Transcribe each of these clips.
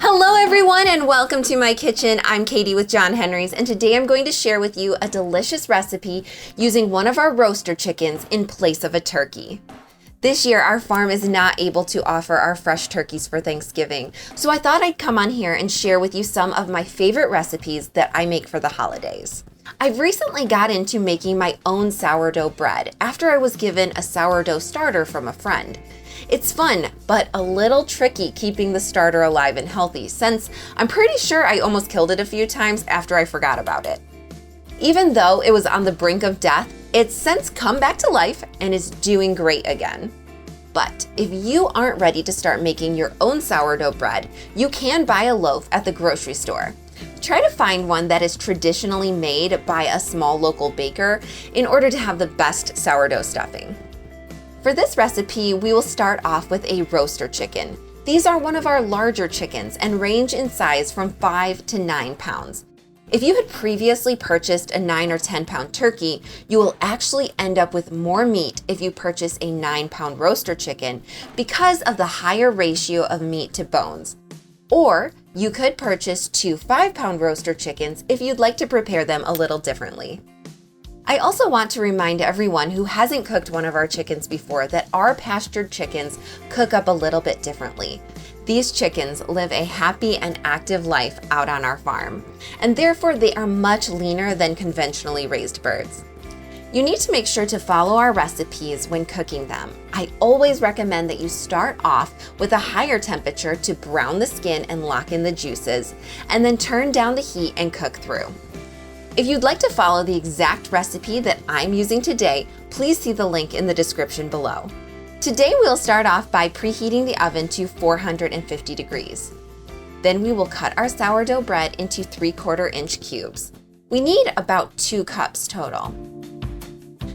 Hello everyone and welcome to my kitchen. I'm Katie with John Henry's, and today I'm going to share with you a delicious recipe using one of our roaster chickens in place of a turkey. This year our farm is not able to offer our fresh turkeys for Thanksgiving, so I thought I'd come on here and share with you some of my favorite recipes that I make for the holidays. I've recently got into making my own sourdough bread after I was given a sourdough starter from a friend. It's fun, but a little tricky keeping the starter alive and healthy, since I'm pretty sure I almost killed it a few times after I forgot about it. Even though it was on the brink of death, it's since come back to life and is doing great again. But if you aren't ready to start making your own sourdough bread, you can buy a loaf at the grocery store. Try to find one that is traditionally made by a small local baker in order to have the best sourdough stuffing. For this recipe, we will start off with a roaster chicken. These are one of our larger chickens and range in size from 5 to 9 pounds. If you had previously purchased a 9 or 10 pound turkey, you will actually end up with more meat if you purchase a 9-pound roaster chicken because of the higher ratio of meat to bones. Or you could purchase 2 5-pound roaster chickens if you'd like to prepare them a little differently. I also want to remind everyone who hasn't cooked one of our chickens before that our pastured chickens cook up a little bit differently. These chickens live a happy and active life out on our farm, and therefore they are much leaner than conventionally raised birds. You need to make sure to follow our recipes when cooking them. I always recommend that you start off with a higher temperature to brown the skin and lock in the juices, and then turn down the heat and cook through. If you'd like to follow the exact recipe that I'm using today, please see the link in the description below. Today we'll start off by preheating the oven to 450 degrees. Then we will cut our sourdough bread into 3/4 inch cubes. We need about 2 cups total.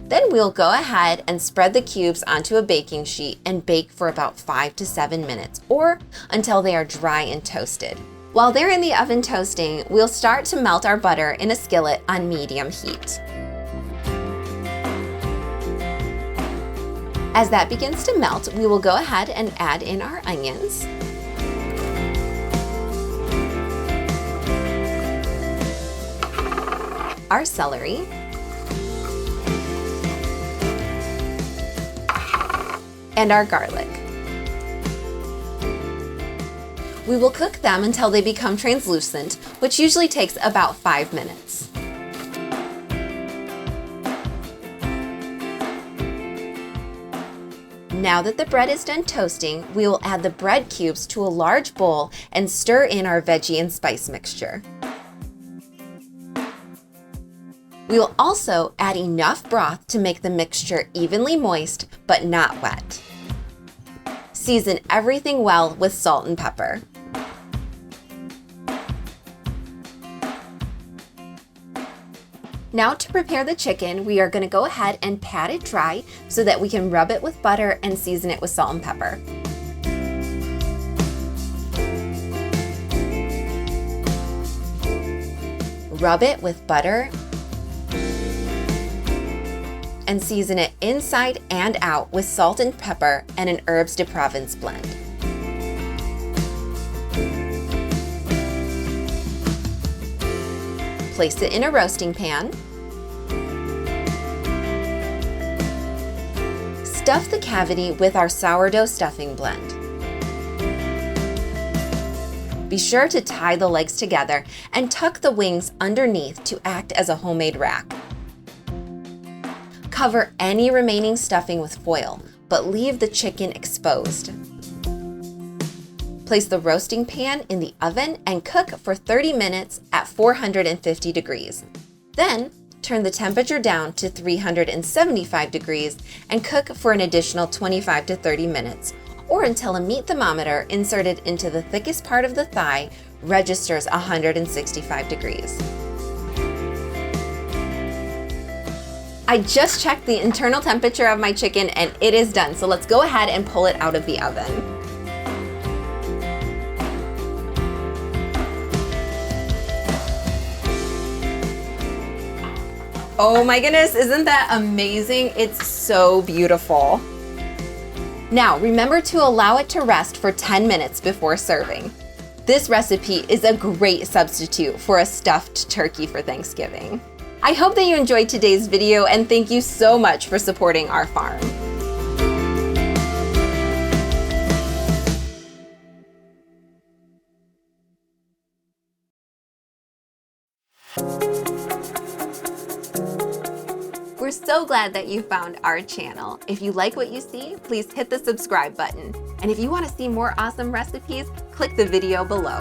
Then we'll go ahead and spread the cubes onto a baking sheet and bake for about 5 to 7 minutes, or until they are dry and toasted. While they're in the oven toasting, we'll start to melt our butter in a skillet on medium heat. As that begins to melt, we will go ahead and add in our onions, our celery, and our garlic. We will cook them until they become translucent, which usually takes about 5 minutes. Now that the bread is done toasting, we will add the bread cubes to a large bowl and stir in our veggie and spice mixture. We will also add enough broth to make the mixture evenly moist but not wet. Season everything well with salt and pepper. Now to prepare the chicken, we are going to go ahead and pat it dry so that we can rub it with butter and season it with salt and pepper. Rub it with butter and season it inside and out with salt and pepper and an herbes de Provence blend. Place it in a roasting pan. Stuff the cavity with our sourdough stuffing blend. Be sure to tie the legs together and tuck the wings underneath to act as a homemade rack. Cover any remaining stuffing with foil, but leave the chicken exposed. Place the roasting pan in the oven and cook for 30 minutes at 450 degrees. Then, turn the temperature down to 375 degrees and cook for an additional 25 to 30 minutes, or until a meat thermometer inserted into the thickest part of the thigh registers 165 degrees. I just checked the internal temperature of my chicken and it is done. So let's go ahead and pull it out of the oven. Oh my goodness, isn't that amazing? It's so beautiful. Now, remember to allow it to rest for 10 minutes before serving. This recipe is a great substitute for a stuffed turkey for Thanksgiving. I hope that you enjoyed today's video and thank you so much for supporting our farm. We're so glad that you found our channel. If you like what you see, please hit the subscribe button. And if you want to see more awesome recipes, click the video below.